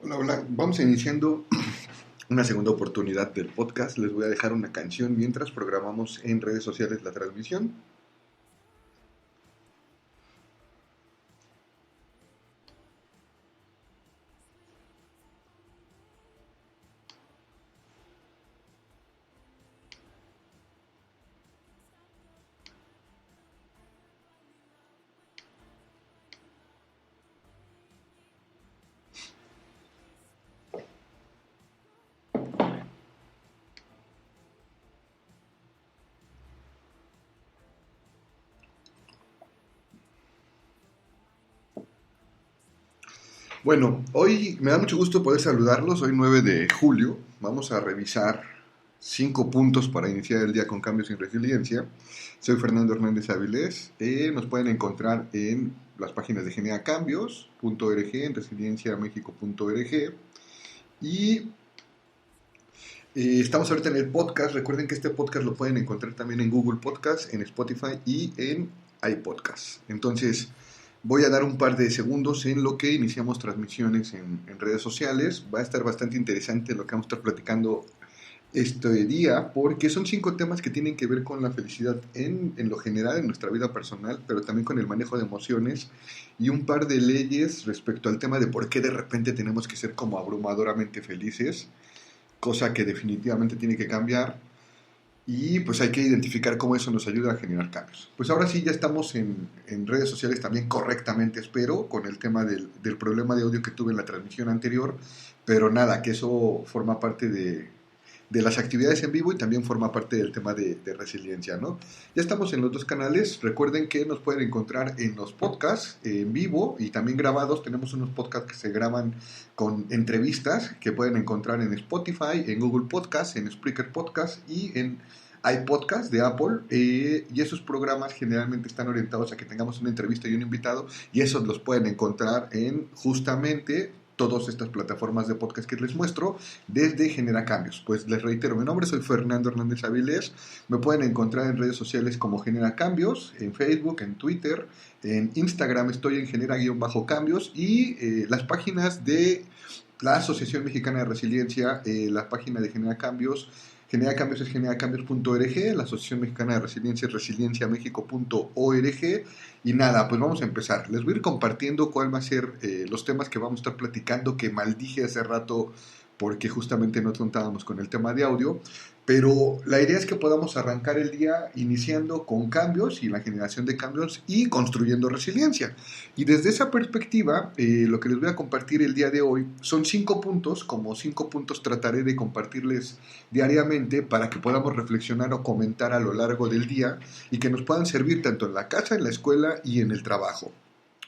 Hola, hola. Vamos iniciando una segunda oportunidad del podcast. Les voy a dejar una canción mientras programamos en redes sociales la transmisión. Bueno, hoy me da mucho gusto poder saludarlos. Hoy 9 de julio. Vamos a revisar 5 puntos para iniciar el día con cambios en resiliencia. Soy Fernando Hernández Avilés. Nos pueden encontrar en las páginas de generacambios.org, en resilienciamexico.org. Y estamos ahorita en el podcast. Recuerden que este podcast lo pueden encontrar también en Google Podcast, en Spotify y en iPodcast. Entonces, voy a dar un par de segundos en lo que iniciamos transmisiones en redes sociales. Va a estar bastante interesante lo que vamos a estar platicando este día, porque son 5 temas que tienen que ver con la felicidad en lo general, en nuestra vida personal, pero también con el manejo de emociones y un par de leyes respecto al tema de por qué de repente tenemos que ser como abrumadoramente felices, cosa que definitivamente tiene que cambiar, y pues hay que identificar cómo eso nos ayuda a generar cambios. Pues ahora sí ya estamos en redes sociales también correctamente, espero, con el tema del problema de audio que tuve en la transmisión anterior, pero nada, que eso forma parte de las actividades en vivo y también forma parte del tema de resiliencia, ¿no? Ya estamos en los dos canales. Recuerden que nos pueden encontrar en los podcasts en vivo y también grabados. Tenemos unos podcasts que se graban con entrevistas que pueden encontrar en Spotify, en Google Podcasts, en Spreaker Podcasts y en iPodcast de Apple, y esos programas generalmente están orientados a que tengamos una entrevista y un invitado, y esos los pueden encontrar en justamente todas estas plataformas de podcast que les muestro desde Genera Cambios. Pues les reitero, mi nombre soy Fernando Hernández Avilés. Me pueden encontrar en redes sociales como Genera Cambios, en Facebook, en Twitter, en Instagram estoy en Genera-Cambios, y las páginas de la Asociación Mexicana de Resiliencia, la página de Genera Cambios. Genera Cambios es generacambios.org, la Asociación Mexicana de Resiliencia es resilienciamexico.org. Y nada, pues vamos a empezar. Les voy a ir compartiendo cuál va a ser los temas que vamos a estar platicando, que maldije hace rato porque justamente no contábamos con el tema de audio, pero la idea es que podamos arrancar el día iniciando con cambios y la generación de cambios y construyendo resiliencia. Y desde esa perspectiva, lo que les voy a compartir el día de hoy son 5 puntos, como 5 puntos trataré de compartirles diariamente para que podamos reflexionar o comentar a lo largo del día y que nos puedan servir tanto en la casa, en la escuela y en el trabajo.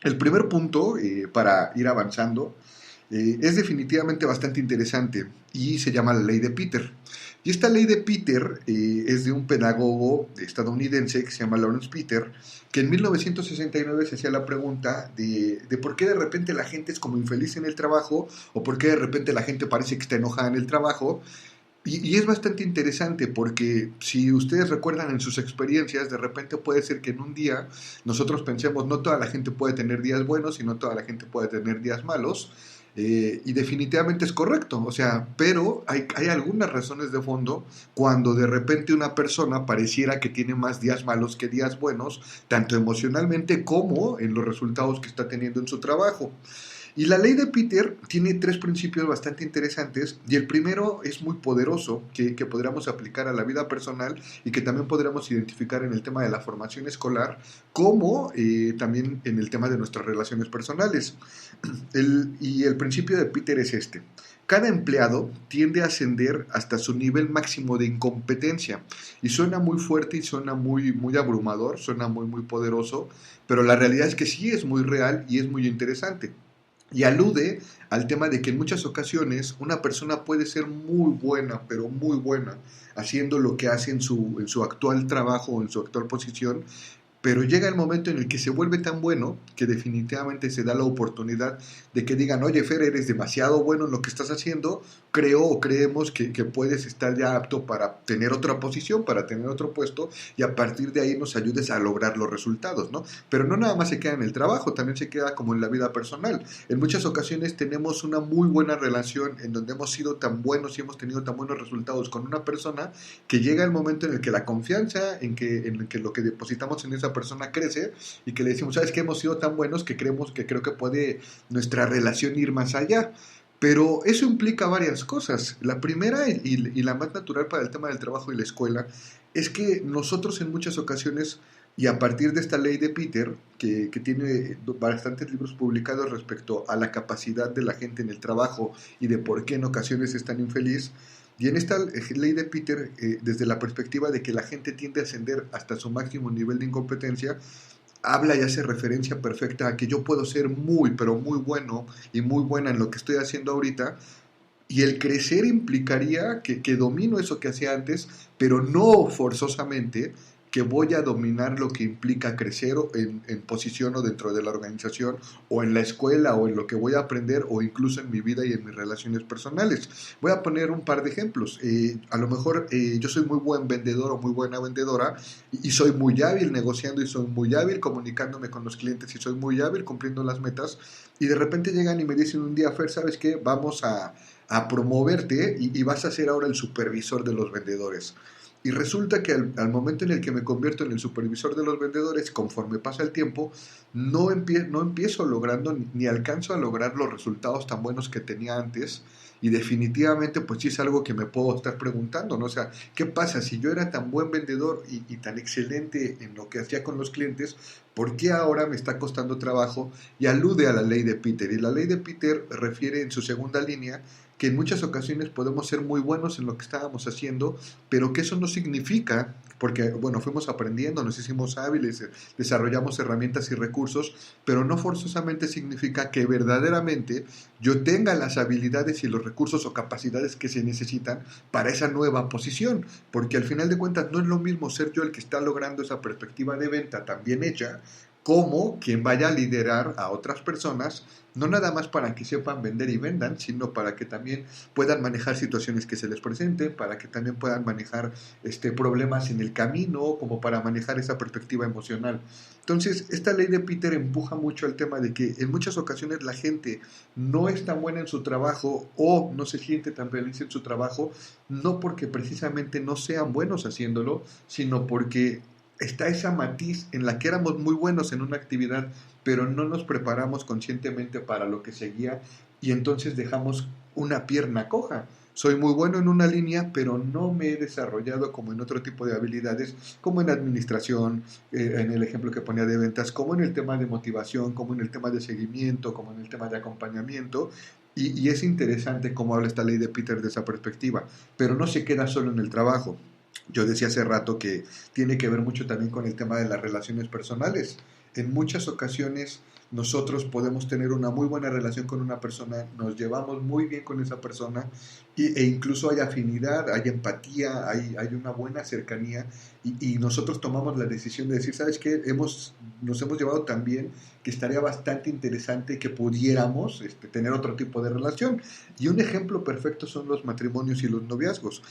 El primer punto, para ir avanzando, es definitivamente bastante interesante y se llama la ley de Peter. Y esta ley de Peter es de un pedagogo estadounidense que se llama Lawrence Peter, que en 1969 se hacía la pregunta de por qué de repente la gente es como infeliz en el trabajo, o por qué de repente la gente parece que está enojada en el trabajo. Y es bastante interesante porque si ustedes recuerdan en sus experiencias, de repente puede ser que en un día nosotros pensemos no toda la gente puede tener días buenos y no toda la gente puede tener días malos, y definitivamente es correcto, o sea, pero hay algunas razones de fondo cuando de repente una persona pareciera que tiene más días malos que días buenos, tanto emocionalmente como en los resultados que está teniendo en su trabajo. Y la ley de Peter tiene 3 principios bastante interesantes, y el primero es muy poderoso, que podríamos aplicar a la vida personal y que también podríamos identificar en el tema de la formación escolar, como también en el tema de nuestras relaciones personales. El principio de Peter es este: cada empleado tiende a ascender hasta su nivel máximo de incompetencia. Y suena muy fuerte y suena muy, muy abrumador, suena muy, muy poderoso, pero la realidad es que sí es muy real y es muy interesante. Y alude al tema de que en muchas ocasiones una persona puede ser muy buena, pero muy buena, haciendo lo que hace en su actual trabajo o en su actual posición, pero llega el momento en el que se vuelve tan bueno que definitivamente se da la oportunidad de que digan, oye Fer, eres demasiado bueno en lo que estás haciendo, creo o creemos que puedes estar ya apto para tener otra posición, para tener otro puesto, y a partir de ahí nos ayudes a lograr los resultados, ¿no? Pero no nada más se queda en el trabajo, también se queda como en la vida personal. En muchas ocasiones tenemos una muy buena relación en donde hemos sido tan buenos y hemos tenido tan buenos resultados con una persona que llega el momento en el que la confianza en que lo que depositamos en esa persona crece y que le decimos, ¿sabes qué? Hemos sido tan buenos que creemos que creo que puede nuestra relación ir más allá. Pero eso implica varias cosas. La primera y la más natural para el tema del trabajo y la escuela es que nosotros en muchas ocasiones, y a partir de esta ley de Peter, que tiene bastantes libros publicados respecto a la capacidad de la gente en el trabajo y de por qué en ocasiones es tan infeliz, y en esta ley de Peter, desde la perspectiva de que la gente tiende a ascender hasta su máximo nivel de incompetencia, habla y hace referencia perfecta a que yo puedo ser muy, pero muy bueno y muy buena en lo que estoy haciendo ahorita, y el crecer implicaría que domino eso que hacía antes, pero no forzosamente que voy a dominar lo que implica crecer en posición o dentro de la organización o en la escuela o en lo que voy a aprender o incluso en mi vida y en mis relaciones personales. Voy a poner un par de ejemplos. A lo mejor yo soy muy buen vendedor o muy buena vendedora y soy muy hábil negociando y soy muy hábil comunicándome con los clientes y soy muy hábil cumpliendo las metas, y de repente llegan y me dicen un día, Fer, ¿sabes qué? Vamos a promoverte y vas a ser ahora el supervisor de los vendedores. Y resulta que al momento en el que me convierto en el supervisor de los vendedores, conforme pasa el tiempo, no empiezo logrando ni alcanzo a lograr los resultados tan buenos que tenía antes. Y definitivamente pues sí es algo que me puedo estar preguntando, ¿no? O sea, ¿qué pasa si yo era tan buen vendedor y tan excelente en lo que hacía con los clientes? ¿Por qué ahora me está costando trabajo? Y alude a la ley de Peter. Y la ley de Peter refiere en su segunda línea que en muchas ocasiones podemos ser muy buenos en lo que estábamos haciendo, pero que eso no significa, porque bueno, fuimos aprendiendo, nos hicimos hábiles, desarrollamos herramientas y recursos, pero no forzosamente significa que verdaderamente yo tenga las habilidades y los recursos o capacidades que se necesitan para esa nueva posición, porque al final de cuentas no es lo mismo ser yo el que está logrando esa perspectiva de venta tan bien hecha, como quien vaya a liderar a otras personas, no nada más para que sepan vender y vendan, sino para que también puedan manejar situaciones que se les presenten, para que también puedan manejar problemas en el camino, como para manejar esa perspectiva emocional. Entonces, esta ley de Peter empuja mucho el tema de que en muchas ocasiones la gente no es tan buena en su trabajo o no se siente tan feliz en su trabajo, no porque precisamente no sean buenos haciéndolo, sino porque está esa matiz en la que éramos muy buenos en una actividad, pero no nos preparamos conscientemente para lo que seguía y entonces dejamos una pierna coja. Soy muy bueno en una línea, pero no me he desarrollado como en otro tipo de habilidades, como en administración, en el ejemplo que ponía de ventas, como en el tema de motivación, como en el tema de seguimiento, como en el tema de acompañamiento. Y es interesante cómo habla esta ley de Peter de esa perspectiva, pero no se queda solo en el trabajo. Yo decía hace rato que tiene que ver mucho también con el tema de las relaciones personales. En muchas ocasiones nosotros podemos tener una muy buena relación con una persona, nos llevamos muy bien con esa persona e incluso hay afinidad, hay empatía, hay una buena cercanía y nosotros tomamos la decisión de decir, ¿sabes qué? Nos hemos llevado tan bien que estaría bastante interesante que pudiéramos tener otro tipo de relación. Y un ejemplo perfecto son los matrimonios y los noviazgos.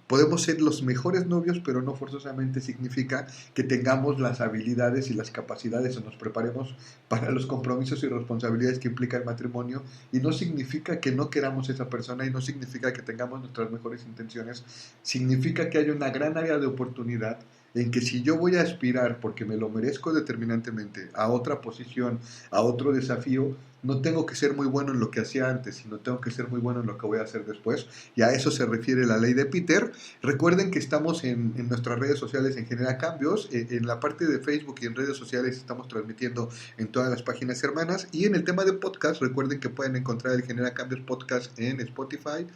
Podemos ser los mejores novios, pero no forzosamente significa que tengamos las habilidades y las capacidades o nos preparemos para los compromisos y responsabilidades que implica el matrimonio, y no significa que no queramos a esa persona y no significa que tengamos nuestras mejores intenciones, significa que hay una gran área de oportunidad en que si yo voy a aspirar, porque me lo merezco determinantemente, a otra posición, a otro desafío, no tengo que ser muy bueno en lo que hacía antes, sino tengo que ser muy bueno en lo que voy a hacer después. Y a eso se refiere la ley de Peter. Recuerden que estamos en nuestras redes sociales en Genera Cambios. En la parte de Facebook y en redes sociales estamos transmitiendo en todas las páginas hermanas. Y en el tema de podcast, recuerden que pueden encontrar el Genera Cambios Podcast en Spotify,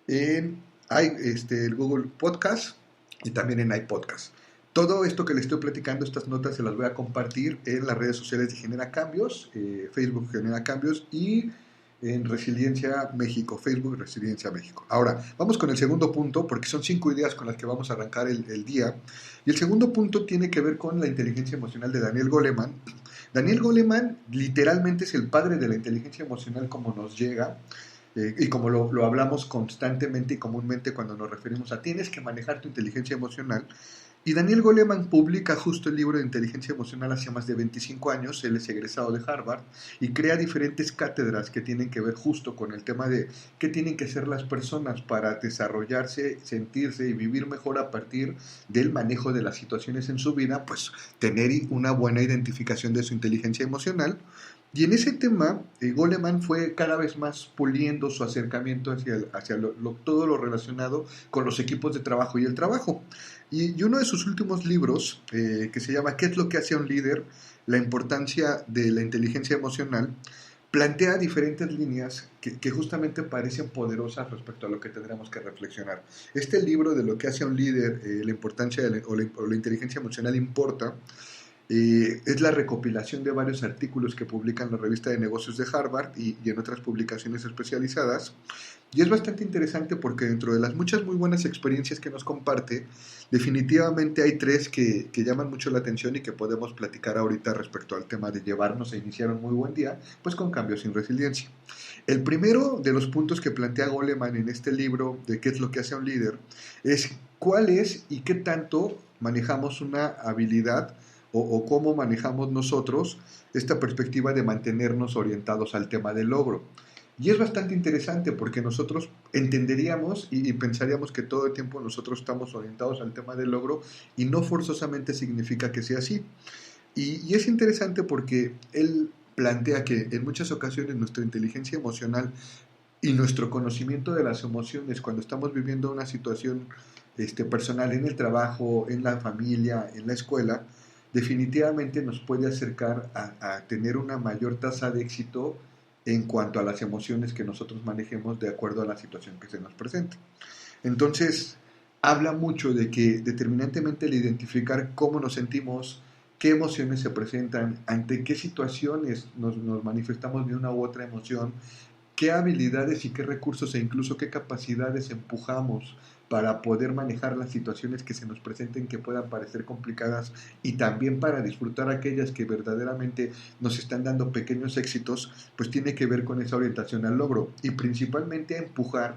en el Google Podcast y también en iPodcast. Todo esto que les estoy platicando, estas notas se las voy a compartir en las redes sociales de Genera Cambios, Facebook Genera Cambios y en Resiliencia México, Facebook Resiliencia México. Ahora, vamos con el segundo punto, porque son 5 ideas con las que vamos a arrancar el día. Y el segundo punto tiene que ver con la inteligencia emocional de Daniel Goleman. Daniel Goleman literalmente es el padre de la inteligencia emocional como nos llega. Y como lo hablamos constantemente y comúnmente cuando nos referimos a tienes que manejar tu inteligencia emocional. Y Daniel Goleman publica justo el libro de inteligencia emocional hace más de 25 años, él es egresado de Harvard, y crea diferentes cátedras que tienen que ver justo con el tema de qué tienen que hacer las personas para desarrollarse, sentirse y vivir mejor a partir del manejo de las situaciones en su vida, pues tener una buena identificación de su inteligencia emocional. Y en ese tema, Goleman fue cada vez más puliendo su acercamiento hacia todo lo relacionado con los equipos de trabajo y el trabajo. Y uno de sus últimos libros, que se llama ¿Qué es lo que hace a un líder? La importancia de la inteligencia emocional, plantea diferentes líneas que justamente parecen poderosas respecto a lo que tendremos que reflexionar. Este libro de lo que hace a un líder, la importancia o la inteligencia emocional importa, es la recopilación de varios artículos que publica en la revista de negocios de Harvard y en otras publicaciones especializadas. Y es bastante interesante porque dentro de las muchas muy buenas experiencias que nos comparte, definitivamente hay 3 que llaman mucho la atención y que podemos platicar ahorita respecto al tema de llevarnos a iniciar un muy buen día, pues con cambios sin resiliencia. El primero de los puntos que plantea Goleman en este libro de qué es lo que hace a un líder es cuál es y qué tanto manejamos una habilidad o cómo manejamos nosotros esta perspectiva de mantenernos orientados al tema del logro. Y es bastante interesante porque nosotros entenderíamos y pensaríamos que todo el tiempo nosotros estamos orientados al tema del logro y no forzosamente significa que sea así. Y es interesante porque él plantea que en muchas ocasiones nuestra inteligencia emocional y nuestro conocimiento de las emociones cuando estamos viviendo una situación personal en el trabajo, en la familia, en la escuela, definitivamente nos puede acercar a tener una mayor tasa de éxito en cuanto a las emociones que nosotros manejemos de acuerdo a la situación que se nos presente. Entonces, habla mucho de que determinantemente el identificar cómo nos sentimos, qué emociones se presentan, ante qué situaciones nos manifestamos de una u otra emoción, qué habilidades y qué recursos e incluso qué capacidades empujamos para poder manejar las situaciones que se nos presenten que puedan parecer complicadas y también para disfrutar aquellas que verdaderamente nos están dando pequeños éxitos, pues tiene que ver con esa orientación al logro y principalmente a empujar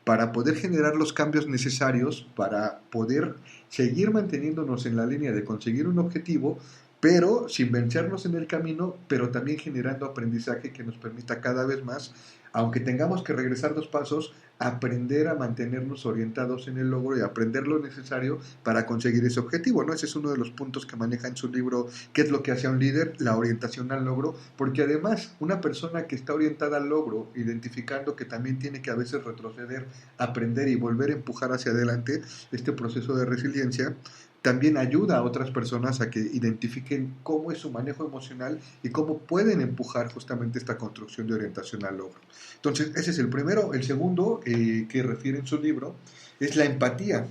para poder generar los cambios necesarios para poder seguir manteniéndonos en la línea de conseguir un objetivo, pero sin vencernos en el camino, pero también generando aprendizaje que nos permita cada vez más, aunque tengamos que regresar 2 pasos, aprender a mantenernos orientados en el logro y aprender lo necesario para conseguir ese objetivo, ¿no? Ese es uno de los puntos que maneja en su libro ¿Qué es lo que hace a un líder? La orientación al logro, porque además una persona que está orientada al logro, identificando que también tiene que a veces retroceder, aprender y volver a empujar hacia adelante este proceso de resiliencia, también ayuda a otras personas a que identifiquen cómo es su manejo emocional y cómo pueden empujar justamente esta construcción de orientación al logro. Entonces, ese es el primero. El segundo, que refiere en su libro, es la empatía.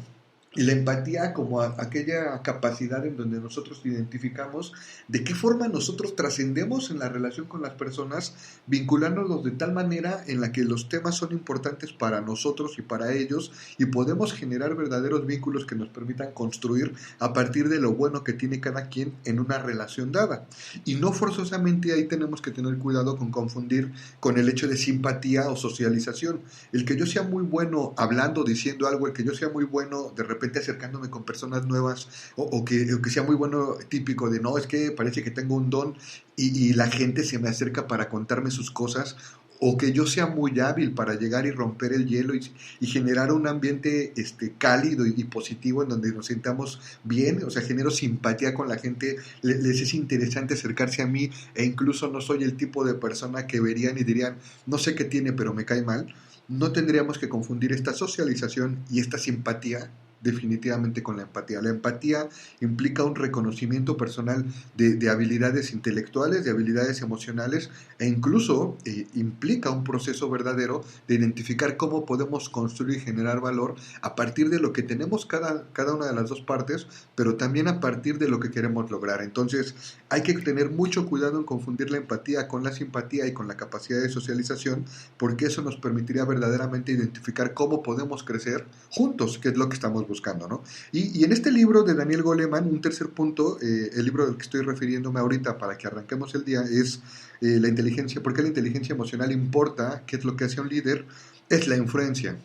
Y la empatía como aquella capacidad en donde nosotros identificamos de qué forma nosotros trascendemos en la relación con las personas, vinculándonos de tal manera en la que los temas son importantes para nosotros y para ellos y podemos generar verdaderos vínculos que nos permitan construir a partir de lo bueno que tiene cada quien en una relación dada. Y no forzosamente ahí tenemos que tener cuidado con confundir con el hecho de simpatía o socialización. El que yo sea muy bueno hablando, diciendo algo, el que yo sea muy bueno de repente acercándome con personas nuevas o que sea muy bueno típico de no, es que parece que tengo un don y la gente se me acerca para contarme sus cosas o que yo sea muy hábil para llegar y romper el hielo y generar un ambiente cálido y positivo en donde nos sintamos bien, o sea, genero simpatía con la gente, les es interesante acercarse a mí e incluso no soy el tipo de persona que verían y dirían, no sé qué tiene, pero me cae mal. No tendríamos que confundir esta socialización y esta simpatía definitivamente con la empatía. La empatía implica un reconocimiento personal de habilidades intelectuales, de habilidades emocionales, e incluso implica un proceso verdadero de identificar cómo podemos construir y generar valor a partir de lo que tenemos cada una de las dos partes, pero también a partir de lo que queremos lograr. Entonces, hay que tener mucho cuidado en confundir la empatía con la simpatía y con la capacidad de socialización, porque eso nos permitiría verdaderamente identificar cómo podemos crecer juntos, que es lo que estamos buscando, ¿no? Y en este libro de Daniel Goleman, un tercer punto, el libro del que estoy refiriéndome ahorita para que arranquemos el día, es la inteligencia, ¿por qué la inteligencia emocional importa? ¿Qué es lo que hace un líder? Es la influencia.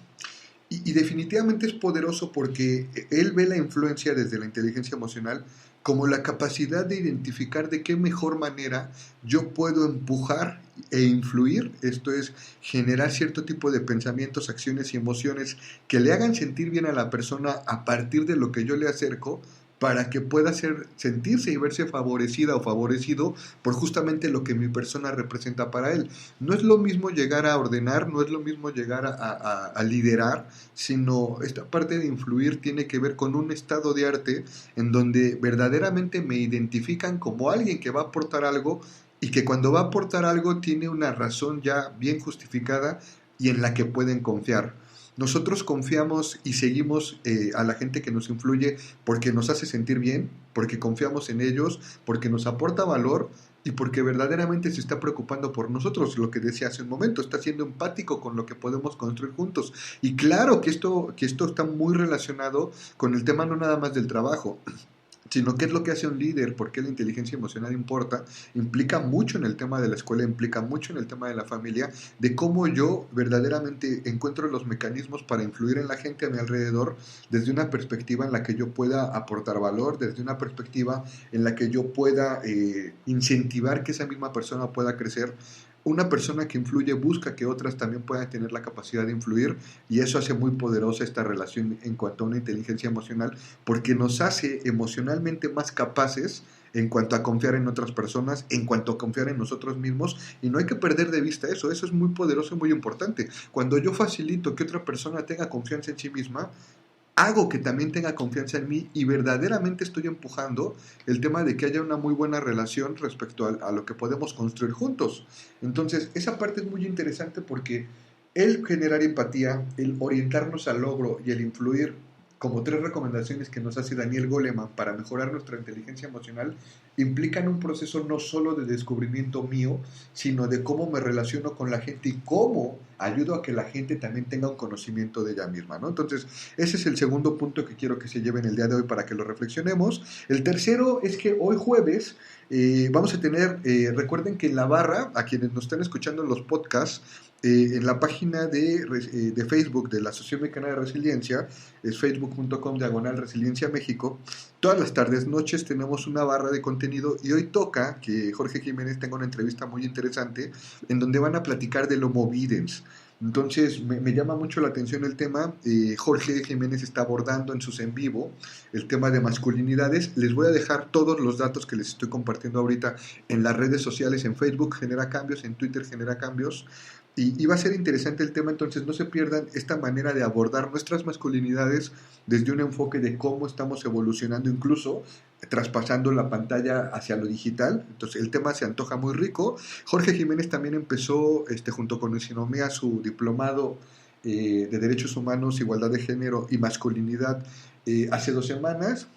Y definitivamente es poderoso porque él ve la influencia desde la inteligencia emocional como la capacidad de identificar de qué mejor manera yo puedo empujar e influir, esto es, generar cierto tipo de pensamientos, acciones y emociones que le hagan sentir bien a la persona a partir de lo que yo le acerco, para que pueda sentirse y verse favorecida o favorecido por justamente lo que mi persona representa para él. No es lo mismo llegar a ordenar, no es lo mismo llegar a liderar, sino esta parte de influir tiene que ver con un estado de arte en donde verdaderamente me identifican como alguien que va a aportar algo, y que cuando va a aportar algo tiene una razón ya bien justificada y en la que pueden confiar. Nosotros confiamos y seguimos a la gente que nos influye porque nos hace sentir bien, porque confiamos en ellos, porque nos aporta valor y porque verdaderamente se está preocupando por nosotros, lo que decía hace un momento, está siendo empático con lo que podemos construir juntos. Y claro que esto está muy relacionado con el tema no nada más del trabajo, sino qué es lo que hace un líder, por qué la inteligencia emocional importa, implica mucho en el tema de la escuela, implica mucho en el tema de la familia, de cómo yo verdaderamente encuentro los mecanismos para influir en la gente a mi alrededor desde una perspectiva en la que yo pueda aportar valor, desde una perspectiva en la que yo pueda incentivar que esa misma persona pueda crecer. Una persona que influye busca que otras también puedan tener la capacidad de influir, y eso hace muy poderosa esta relación en cuanto a una inteligencia emocional, porque nos hace emocionalmente más capaces en cuanto a confiar en otras personas, en cuanto a confiar en nosotros mismos, y no hay que perder de vista eso es muy poderoso y muy importante. Cuando yo facilito que otra persona tenga confianza en sí misma, hago que también tenga confianza en mí y verdaderamente estoy empujando el tema de que haya una muy buena relación respecto a lo que podemos construir juntos. Entonces, esa parte es muy interesante porque el generar empatía, el orientarnos al logro y el influir como tres recomendaciones que nos hace Daniel Goleman para mejorar nuestra inteligencia emocional, implican un proceso no solo de descubrimiento mío, sino de cómo me relaciono con la gente y cómo ayudo a que la gente también tenga un conocimiento de ella misma, ¿no? Entonces, ese es el segundo punto que quiero que se lleven el día de hoy para que lo reflexionemos. El tercero es que hoy jueves vamos a tener, recuerden que en la barra, a quienes nos están escuchando en los podcasts, en la página de Facebook de la Asociación Mexicana de Resiliencia, es facebook.com/Resiliencia México, todas las tardes, noches tenemos una barra de contenido, y hoy toca que Jorge Jiménez tenga una entrevista muy interesante en donde van a platicar del Homo Videns. Entonces me llama mucho la atención el tema. Jorge Jiménez está abordando en sus en vivo el tema de masculinidades. Les voy a dejar todos los datos que les estoy compartiendo ahorita en las redes sociales, en Facebook Genera Cambios, en Twitter Genera Cambios. Y va a ser interesante el tema, entonces no se pierdan esta manera de abordar nuestras masculinidades desde un enfoque de cómo estamos evolucionando, incluso traspasando la pantalla hacia lo digital. Entonces el tema se antoja muy rico. Jorge Jiménez también empezó junto con Sinomea su diplomado de Derechos Humanos, Igualdad de Género y Masculinidad hace 2 semanas.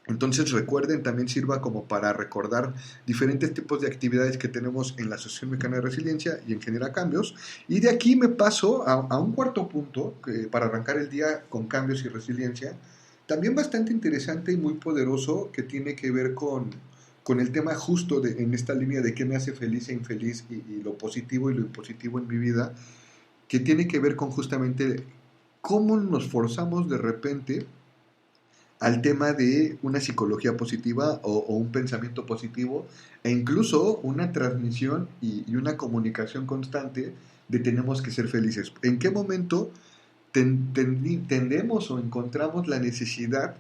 Entonces recuerden, también sirva como para recordar diferentes tipos de actividades que tenemos en la Asociación Mexicana de Resiliencia y en Genera Cambios. Y de aquí me paso a un cuarto punto para arrancar el día con cambios y resiliencia, también bastante interesante y muy poderoso, que tiene que ver con el tema justo en esta línea de qué me hace feliz e infeliz, y lo positivo y lo impositivo en mi vida, que tiene que ver con justamente cómo nos forzamos de repente al tema de una psicología positiva o un pensamiento positivo, e incluso una transmisión y una comunicación constante de tenemos que ser felices. ¿En qué momento tendemos o encontramos la necesidad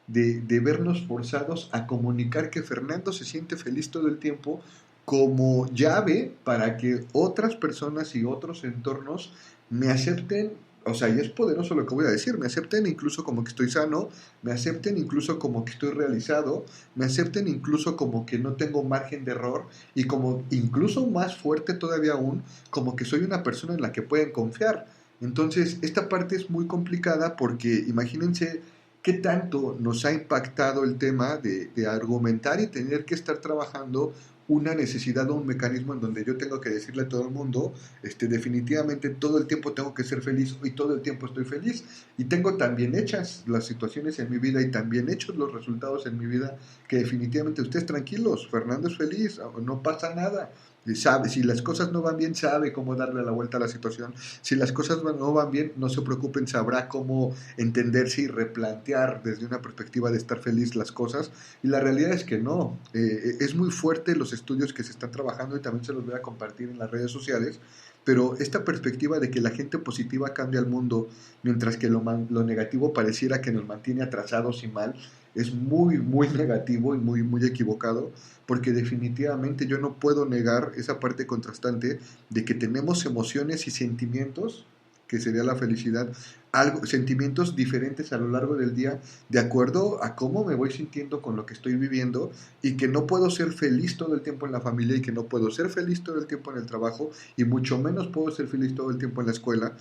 de vernos forzados a comunicar que Fernando se siente feliz todo el tiempo, como llave para que otras personas y otros entornos me acepten O sea, y es poderoso lo que voy a decir. Me acepten incluso como que estoy sano, me acepten incluso como que estoy realizado, me acepten incluso como que no tengo margen de error y como incluso más fuerte todavía aún, como que soy una persona en la que pueden confiar. Entonces, esta parte es muy complicada porque imagínense qué tanto nos ha impactado el tema de argumentar y tener que estar trabajando una necesidad o un mecanismo en donde yo tengo que decirle a todo el mundo, definitivamente todo el tiempo tengo que ser feliz y todo el tiempo estoy feliz. Y tengo tan bien hechas las situaciones en mi vida y tan bien hechos los resultados en mi vida que definitivamente ustedes tranquilos, Fernando es feliz, no pasa nada. Y sabe, si las cosas no van bien, sabe cómo darle la vuelta a la situación. Si las cosas no van bien, no se preocupen, sabrá cómo entenderse y replantear desde una perspectiva de estar feliz las cosas. Y la realidad es que no. Es muy fuerte los estudios que se están trabajando y también se los voy a compartir en las redes sociales. Pero esta perspectiva de que la gente positiva cambia el mundo, mientras que lo negativo pareciera que nos mantiene atrasados y mal, es muy, muy negativo y muy, muy equivocado, porque definitivamente yo no puedo negar esa parte contrastante de que tenemos emociones y sentimientos, que sería la felicidad, algo, sentimientos diferentes a lo largo del día, de acuerdo a cómo me voy sintiendo con lo que estoy viviendo, y que no puedo ser feliz todo el tiempo en la familia y que no puedo ser feliz todo el tiempo en el trabajo y mucho menos puedo ser feliz todo el tiempo en la escuela,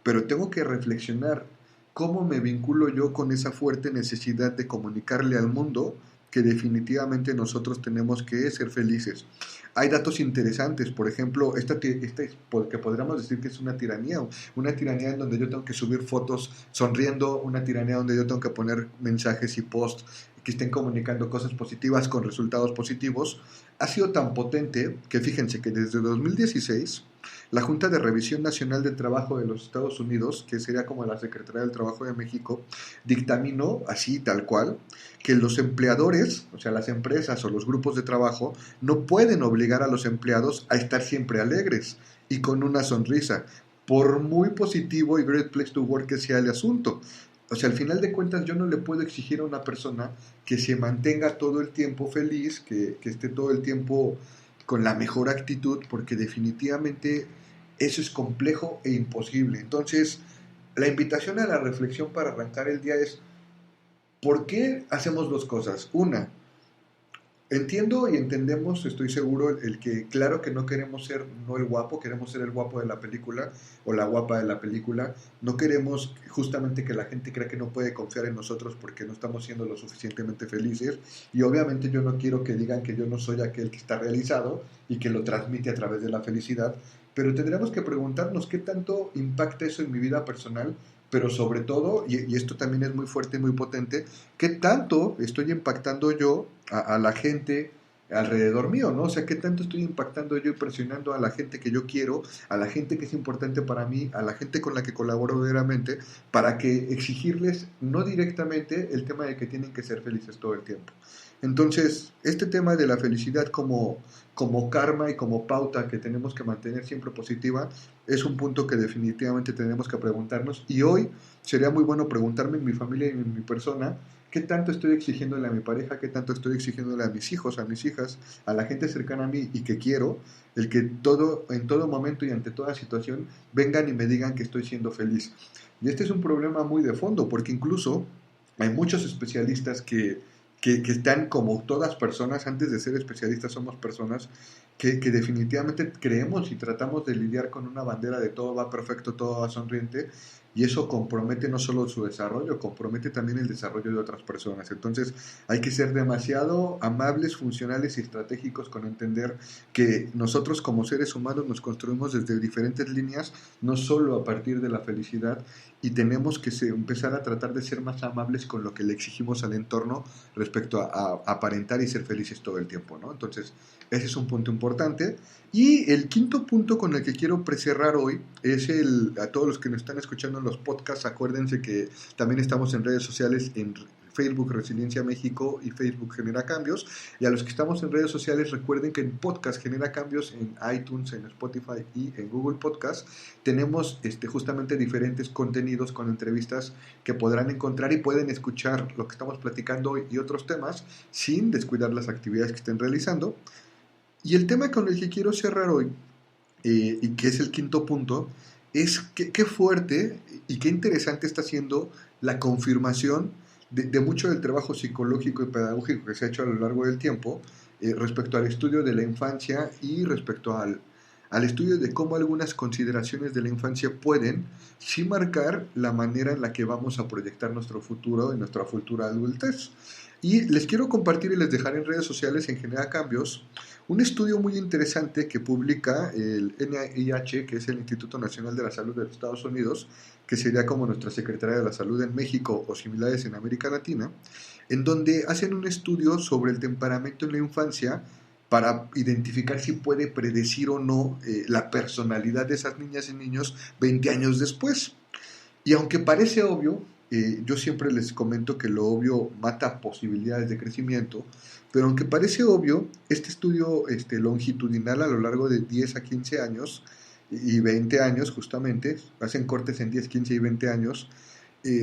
pero tengo que reflexionar cómo me vinculo yo con esa fuerte necesidad de comunicarle al mundo que definitivamente nosotros tenemos que ser felices. Hay datos interesantes, por ejemplo, que podríamos decir que es una tiranía en donde yo tengo que subir fotos sonriendo, una tiranía donde yo tengo que poner mensajes y posts que estén comunicando cosas positivas con resultados positivos, ha sido tan potente que fíjense que desde 2016 la Junta de Revisión Nacional del Trabajo de los Estados Unidos, que sería como la Secretaría del Trabajo de México, dictaminó así tal cual que los empleadores, o sea, las empresas o los grupos de trabajo, no pueden obligar a los empleados a estar siempre alegres y con una sonrisa, por muy positivo y great place to work que sea el asunto. O sea, al final de cuentas yo no le puedo exigir a una persona que se mantenga todo el tiempo feliz, que esté todo el tiempo con la mejor actitud, porque definitivamente eso es complejo e imposible. Entonces, la invitación a la reflexión para arrancar el día es, ¿por qué hacemos dos cosas? Una, entiendo y entendemos, estoy seguro, el que claro que no queremos ser no el guapo, queremos ser el guapo de la película o la guapa de la película. No queremos justamente que la gente crea que no puede confiar en nosotros porque no estamos siendo lo suficientemente felices. Y obviamente yo no quiero que digan que yo no soy aquel que está realizado y que lo transmite a través de la felicidad. Pero tendremos que preguntarnos qué tanto impacta eso en mi vida personal, pero sobre todo, y esto también es muy fuerte y muy potente, qué tanto estoy impactando yo a la gente alrededor mío, ¿no? O sea, qué tanto estoy impactando yo y presionando a la gente que yo quiero, a la gente que es importante para mí, a la gente con la que colaboro verdaderamente, para que exigirles no directamente el tema de que tienen que ser felices todo el tiempo. Entonces, este tema de la felicidad como karma y como pauta que tenemos que mantener siempre positiva, es un punto que definitivamente tenemos que preguntarnos. Y hoy sería muy bueno preguntarme en mi familia y en mi persona, ¿qué tanto estoy exigiéndole a mi pareja? ¿Qué tanto estoy exigiéndole a mis hijos, a mis hijas, a la gente cercana a mí y que quiero? El que en todo momento y ante toda situación vengan y me digan que estoy siendo feliz. Y este es un problema muy de fondo, porque incluso hay muchos especialistas que están como todas personas, antes de ser especialistas somos personas que definitivamente creemos y tratamos de lidiar con una bandera de todo va perfecto, todo va sonriente, y eso compromete no solo su desarrollo, compromete también el desarrollo de otras personas. Entonces hay que ser demasiado amables, funcionales y estratégicos con entender que nosotros como seres humanos nos construimos desde diferentes líneas, no solo a partir de la felicidad, y tenemos que empezar a tratar de ser más amables con lo que le exigimos al entorno respecto a aparentar y ser felices todo el tiempo, ¿no? Entonces, ese es un punto importante. Y el quinto punto con el que quiero cerrar hoy es a todos los que nos están escuchando en los podcasts, acuérdense que también estamos en redes sociales, en Facebook Resiliencia México y Facebook Genera Cambios. Y a los que estamos en redes sociales, recuerden que en podcast Genera Cambios, en iTunes, en Spotify y en Google Podcast, tenemos justamente diferentes contenidos con entrevistas que podrán encontrar y pueden escuchar lo que estamos platicando hoy y otros temas sin descuidar las actividades que estén realizando. Y el tema con el que quiero cerrar hoy, y que es el quinto punto, es qué fuerte y qué interesante está siendo la confirmación de mucho del trabajo psicológico y pedagógico que se ha hecho a lo largo del tiempo respecto al estudio de la infancia y respecto al estudio de cómo algunas consideraciones de la infancia pueden sí marcar la manera en la que vamos a proyectar nuestro futuro y nuestra futura adultez. Y les quiero compartir y les dejaré en redes sociales en Genera Cambios un estudio muy interesante que publica el NIH, que es el Instituto Nacional de la Salud de los Estados Unidos, que sería como nuestra Secretaría de la Salud en México o similares en América Latina, en donde hacen un estudio sobre el temperamento en la infancia para identificar si puede predecir o no la personalidad de esas niñas y niños 20 años después. Y aunque parece obvio, yo siempre les comento que lo obvio mata posibilidades de crecimiento, pero aunque parece obvio, este estudio longitudinal a lo largo de 10 a 15 años y 20 años justamente, hacen cortes en 10, 15 y 20 años,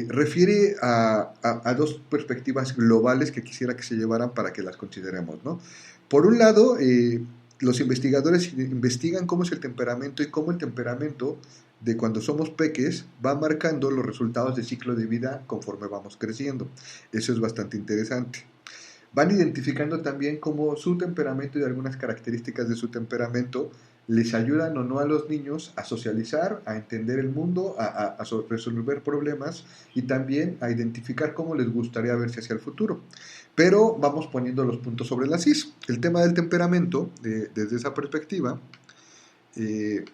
refiere a dos perspectivas globales que quisiera que se llevaran para que las consideremos, ¿no? Por un lado, los investigadores investigan cómo es el temperamento y cómo el temperamento de cuando somos peques va marcando los resultados de ciclo de vida conforme vamos creciendo. Eso es bastante interesante. Van identificando también cómo su temperamento y algunas características de su temperamento les ayudan o no a los niños a socializar, a entender el mundo, a resolver problemas y también a identificar cómo les gustaría verse hacia el futuro. Pero vamos poniendo los puntos sobre las is. El tema del temperamento, desde esa perspectiva, eh,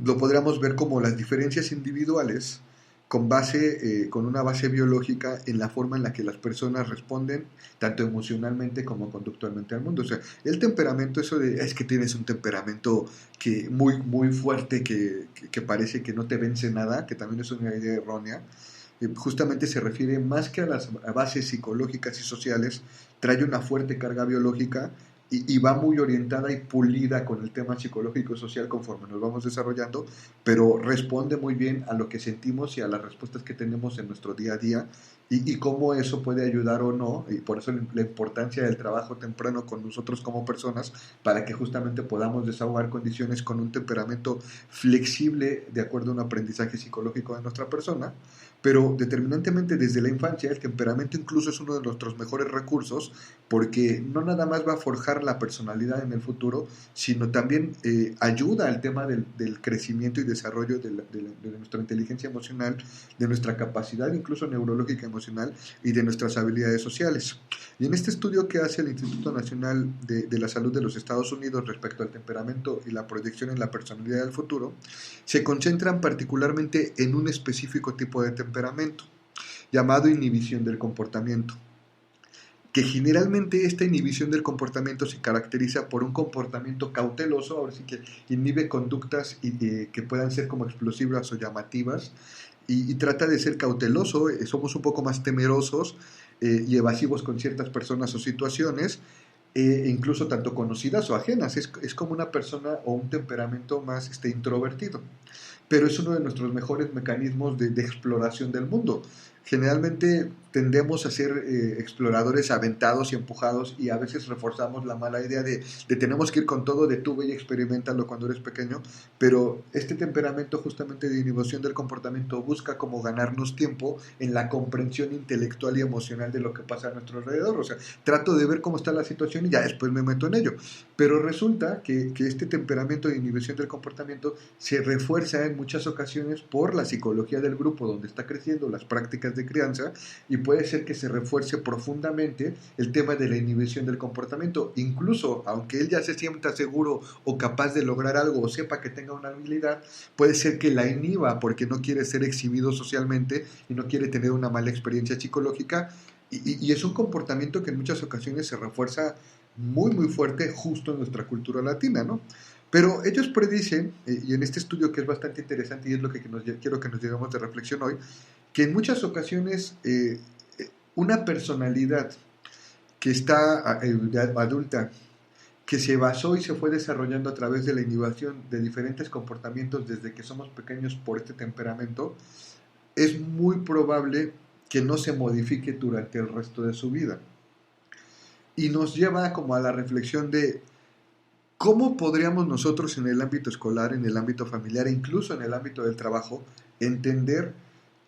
lo podríamos ver como las diferencias individuales con una base biológica en la forma en la que las personas responden, tanto emocionalmente como conductualmente al mundo. O sea, el temperamento, eso de es que tienes un temperamento muy, muy fuerte que parece que no te vence nada, que también es una idea errónea, justamente se refiere más que a las bases psicológicas y sociales, trae una fuerte carga biológica y va muy orientada y pulida con el tema psicológico y social conforme nos vamos desarrollando, pero responde muy bien a lo que sentimos y a las respuestas que tenemos en nuestro día a día y cómo eso puede ayudar o no, y por eso la importancia del trabajo temprano con nosotros como personas, para que justamente podamos desahogar condiciones con un temperamento flexible de acuerdo a un aprendizaje psicológico de nuestra persona. Pero determinantemente desde la infancia el temperamento incluso es uno de nuestros mejores recursos porque no nada más va a forjar la personalidad en el futuro, sino también ayuda al tema del crecimiento y desarrollo de nuestra inteligencia emocional, de nuestra capacidad incluso neurológica emocional y de nuestras habilidades sociales. Y en este estudio que hace el Instituto Nacional de la Salud de los Estados Unidos respecto al temperamento y la proyección en la personalidad del futuro, se concentran particularmente en un específico tipo de temperamento, llamado inhibición del comportamiento, que generalmente esta inhibición del comportamiento se caracteriza por un comportamiento cauteloso, ahora sí que inhibe conductas que puedan ser como explosivas o llamativas, y trata de ser cauteloso, somos un poco más temerosos y evasivos con ciertas personas o situaciones, incluso tanto conocidas o ajenas, es como una persona o un temperamento más introvertido, pero es uno de nuestros mejores mecanismos de exploración del mundo. Generalmente tendemos a ser exploradores aventados y empujados y a veces reforzamos la mala idea de tenemos que ir con todo, de tú ve y experimentalo cuando eres pequeño, pero este temperamento justamente de inhibición del comportamiento busca como ganarnos tiempo en la comprensión intelectual y emocional de lo que pasa a nuestro alrededor. O sea, trato de ver cómo está la situación y ya después me meto en ello. Pero resulta que este temperamento de inhibición del comportamiento se refuerza en muchas ocasiones por la psicología del grupo donde está creciendo, las prácticas de crianza, y puede ser que se refuerce profundamente el tema de la inhibición del comportamiento. Incluso, aunque él ya se sienta seguro o capaz de lograr algo o sepa que tenga una habilidad, puede ser que la inhiba porque no quiere ser exhibido socialmente y no quiere tener una mala experiencia psicológica. Y es un comportamiento que en muchas ocasiones se refuerza muy, muy fuerte justo en nuestra cultura latina, ¿no? Pero ellos predicen, y en este estudio que es bastante interesante y es lo que quiero que nos llevemos de reflexión hoy, que en muchas ocasiones una personalidad que está adulta, que se basó y se fue desarrollando a través de la inhibición de diferentes comportamientos desde que somos pequeños por este temperamento, es muy probable que no se modifique durante el resto de su vida. Y nos lleva como a la reflexión de ¿Cómo podríamos nosotros en el ámbito escolar, en el ámbito familiar e incluso en el ámbito del trabajo entender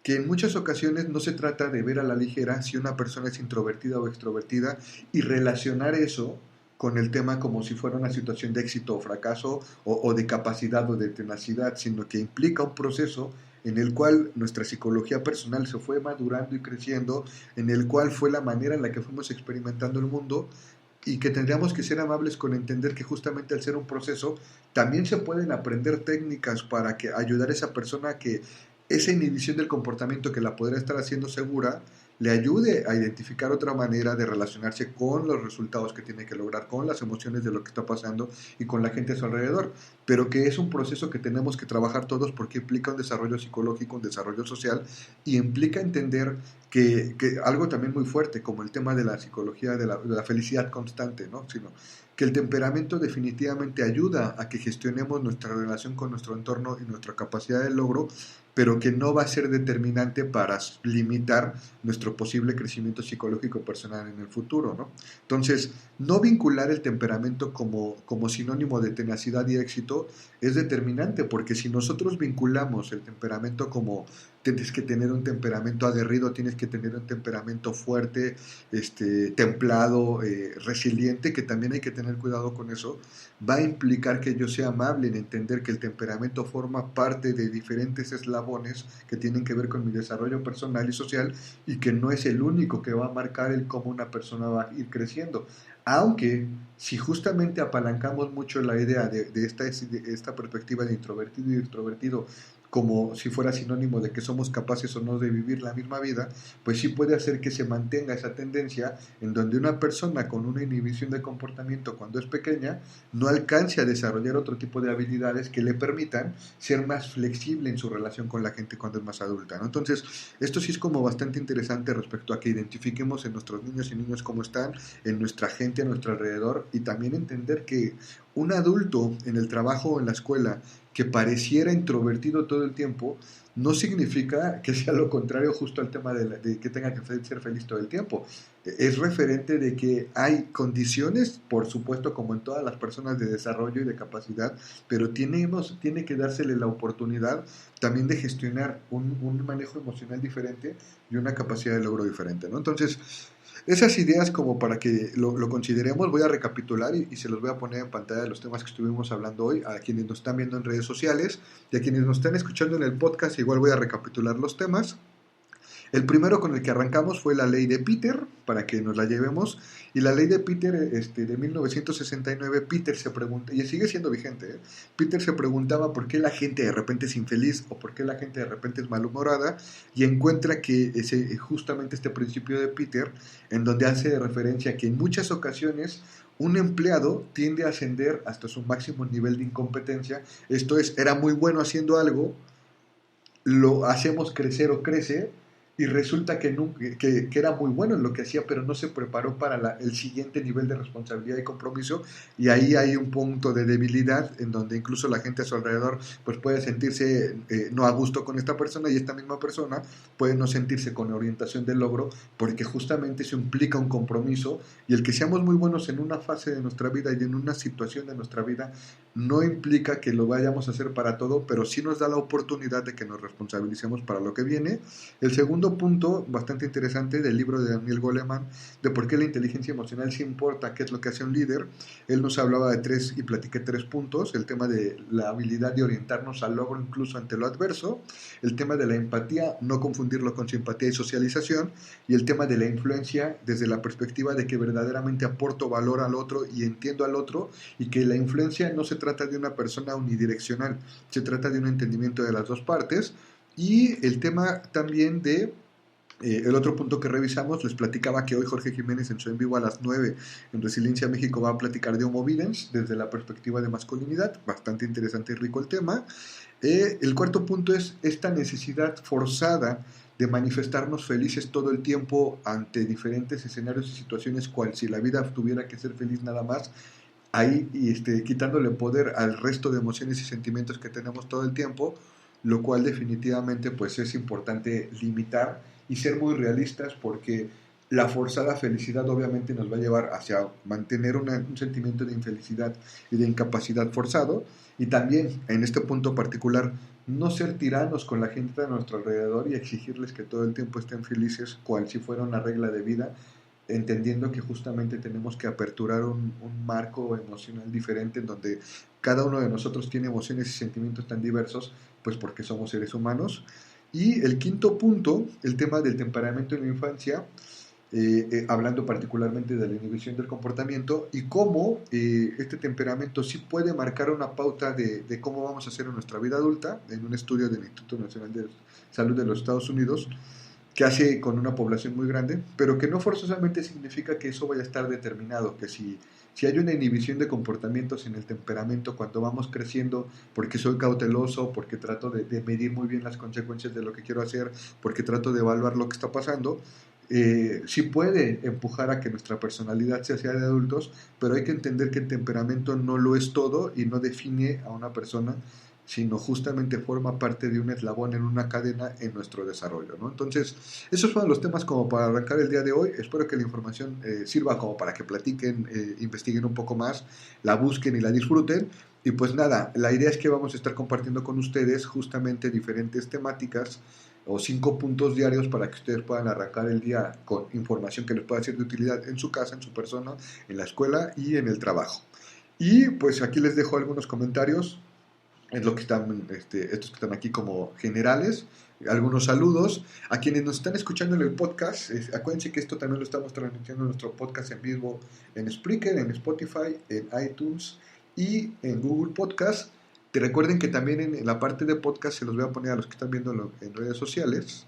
que en muchas ocasiones no se trata de ver a la ligera si una persona es introvertida o extrovertida y relacionar eso con el tema como si fuera una situación de éxito o fracaso o de capacidad o de tenacidad, sino que implica un proceso en el cual nuestra psicología personal se fue madurando y creciendo, en el cual fue la manera en la que fuimos experimentando el mundo y que tendríamos que ser amables con entender que justamente al ser un proceso también se pueden aprender técnicas para que ayudar a esa persona a que esa inhibición del comportamiento que la podría estar haciendo segura le ayude a identificar otra manera de relacionarse con los resultados que tiene que lograr, con las emociones de lo que está pasando y con la gente a su alrededor, pero que es un proceso que tenemos que trabajar todos porque implica un desarrollo psicológico, un desarrollo social y implica entender que algo también muy fuerte, como el tema de la psicología de la felicidad constante, ¿no? Sino que el temperamento definitivamente ayuda a que gestionemos nuestra relación con nuestro entorno y nuestra capacidad de logro, pero que no va a ser determinante para limitar nuestro posible crecimiento psicológico personal en el futuro, ¿no? Entonces, no vincular el temperamento como sinónimo de tenacidad y éxito es determinante, porque si nosotros vinculamos el temperamento como tienes que tener un temperamento aguerrido, tienes que tener un temperamento fuerte, templado, resiliente, que también hay que tener cuidado con eso, va a implicar que yo sea amable en entender que el temperamento forma parte de diferentes eslabones que tienen que ver con mi desarrollo personal y social y que no es el único que va a marcar el cómo una persona va a ir creciendo. Aunque si justamente apalancamos mucho la idea de esta perspectiva de introvertido y extrovertido como si fuera sinónimo de que somos capaces o no de vivir la misma vida, pues sí puede hacer que se mantenga esa tendencia en donde una persona con una inhibición de comportamiento cuando es pequeña no alcance a desarrollar otro tipo de habilidades que le permitan ser más flexible en su relación con la gente cuando es más adulta, ¿no? Entonces, esto sí es como bastante interesante respecto a que identifiquemos en nuestros niños y niñas cómo están, en nuestra gente a nuestro alrededor y también entender que un adulto en el trabajo o en la escuela que pareciera introvertido todo el tiempo, no significa que sea lo contrario justo al tema de que tenga que ser feliz todo el tiempo. Es referente de que hay condiciones, por supuesto, como en todas las personas de desarrollo y de capacidad, pero tiene que dársele la oportunidad también de gestionar un manejo emocional diferente y una capacidad de logro diferente, ¿no? Entonces, esas ideas como para que lo consideremos, voy a recapitular y se los voy a poner en pantalla de los temas que estuvimos hablando hoy, a quienes nos están viendo en redes sociales y a quienes nos están escuchando en el podcast, igual voy a recapitular los temas. El primero con el que arrancamos fue la ley de Peter, para que nos la llevemos. Y la ley de Peter de 1969, Peter se pregunta, y sigue siendo vigente, ¿eh? Peter se preguntaba por qué la gente de repente es infeliz o por qué la gente de repente es malhumorada y encuentra que justamente este principio de Peter, en donde hace referencia a que en muchas ocasiones un empleado tiende a ascender hasta su máximo nivel de incompetencia. Esto es, era muy bueno haciendo algo, lo hacemos crecer o crece y resulta que era muy bueno en lo que hacía, pero no se preparó para el siguiente nivel de responsabilidad y compromiso y ahí hay un punto de debilidad en donde incluso la gente a su alrededor pues puede sentirse no a gusto con esta persona y esta misma persona puede no sentirse con orientación del logro porque justamente eso implica un compromiso y el que seamos muy buenos en una fase de nuestra vida y en una situación de nuestra vida no implica que lo vayamos a hacer para todo, pero sí nos da la oportunidad de que nos responsabilicemos para lo que viene. El segundo punto, bastante interesante, del libro de Daniel Goleman, de por qué la inteligencia emocional sí importa, qué es lo que hace un líder. Él nos hablaba de tres y platiqué 3 puntos: el tema de la habilidad de orientarnos al logro incluso ante lo adverso, el tema de la empatía, no confundirlo con simpatía y socialización, y el tema de la influencia desde la perspectiva de que verdaderamente aporto valor al otro y entiendo al otro, y que la influencia no se trata de una persona unidireccional, se trata de un entendimiento de las dos partes. Y el tema también de el otro punto que revisamos, les platicaba que hoy Jorge Jiménez en su en vivo a las 9 en Resiliencia México va a platicar de Homo Videns desde la perspectiva de masculinidad, bastante interesante y rico el tema. El cuarto punto es esta necesidad forzada de manifestarnos felices todo el tiempo ante diferentes escenarios y situaciones, cual si la vida tuviera que ser feliz nada más, ahí quitándole poder al resto de emociones y sentimientos que tenemos todo el tiempo, lo cual definitivamente pues es importante limitar y ser muy realistas porque La forzada felicidad obviamente nos va a llevar hacia mantener un sentimiento de infelicidad y de incapacidad forzado, y también en este punto particular no ser tiranos con la gente a nuestro alrededor y exigirles que todo el tiempo estén felices cual si fuera una regla de vida, entendiendo que justamente tenemos que aperturar un marco emocional diferente en donde cada uno de nosotros tiene emociones y sentimientos tan diversos, pues porque somos seres humanos. Y el quinto punto, el tema del temperamento en la infancia, hablando particularmente de la inhibición del comportamiento y cómo este temperamento sí puede marcar una pauta de cómo vamos a hacer en nuestra vida adulta, en un estudio del Instituto Nacional de Salud de los Estados Unidos, que hace con una población muy grande, pero que no forzosamente significa que eso vaya a estar determinado, que si hay una inhibición de comportamientos en el temperamento cuando vamos creciendo, porque soy cauteloso, porque trato de medir muy bien las consecuencias de lo que quiero hacer, porque trato de evaluar lo que está pasando, sí puede empujar a que nuestra personalidad sea hacia de adultos, pero hay que entender que el temperamento no lo es todo y no define a una persona, sino justamente forma parte de un eslabón en una cadena en nuestro desarrollo, ¿no? Entonces, esos fueron los temas como para arrancar el día de hoy. Espero que la información sirva como para que platiquen, investiguen un poco más, la busquen y la disfruten. Y pues nada, la idea es que vamos a estar compartiendo con ustedes justamente diferentes temáticas o 5 puntos diarios para que ustedes puedan arrancar el día con información que les pueda ser de utilidad en su casa, en su persona, en la escuela y en el trabajo. Y pues aquí les dejo algunos comentarios, es lo que están, estos que están aquí como generales, algunos saludos. A quienes nos están escuchando en el podcast, acuérdense que esto también lo estamos transmitiendo en nuestro podcast en vivo en Spreaker, en Spotify, en iTunes y en Google Podcast. Te recuerden que también en la parte de podcast se los voy a poner a los que están viendo en redes sociales.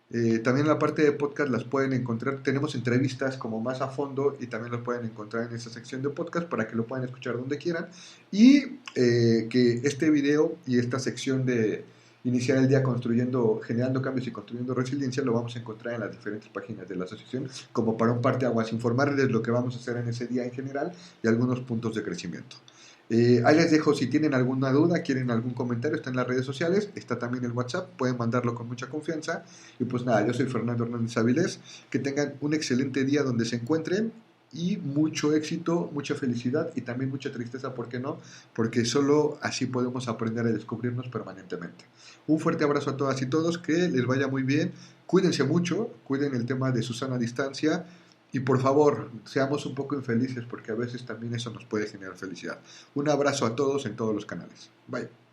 También en la parte de podcast las pueden encontrar, tenemos entrevistas como más a fondo y también lo pueden encontrar en esa sección de podcast para que lo puedan escuchar donde quieran. Y que este video y esta sección de iniciar el día construyendo, generando cambios y construyendo resiliencia lo vamos a encontrar en las diferentes páginas de la asociación como para un parteaguas, informarles lo que vamos a hacer en ese día en general y algunos puntos de crecimiento. Ahí les dejo, si tienen alguna duda, quieren algún comentario, está en las redes sociales, está también el WhatsApp, pueden mandarlo con mucha confianza. Y pues nada, yo soy Fernando Hernández Avilés, que tengan un excelente día donde se encuentren y mucho éxito, mucha felicidad y también mucha tristeza, ¿por qué no? Porque solo así podemos aprender a descubrirnos permanentemente. Un fuerte abrazo a todas y todos, que les vaya muy bien, cuídense mucho, cuiden el tema de su sana distancia. Y por favor, seamos un poco infelices porque a veces también eso nos puede generar felicidad. Un abrazo a todos en todos los canales. Bye.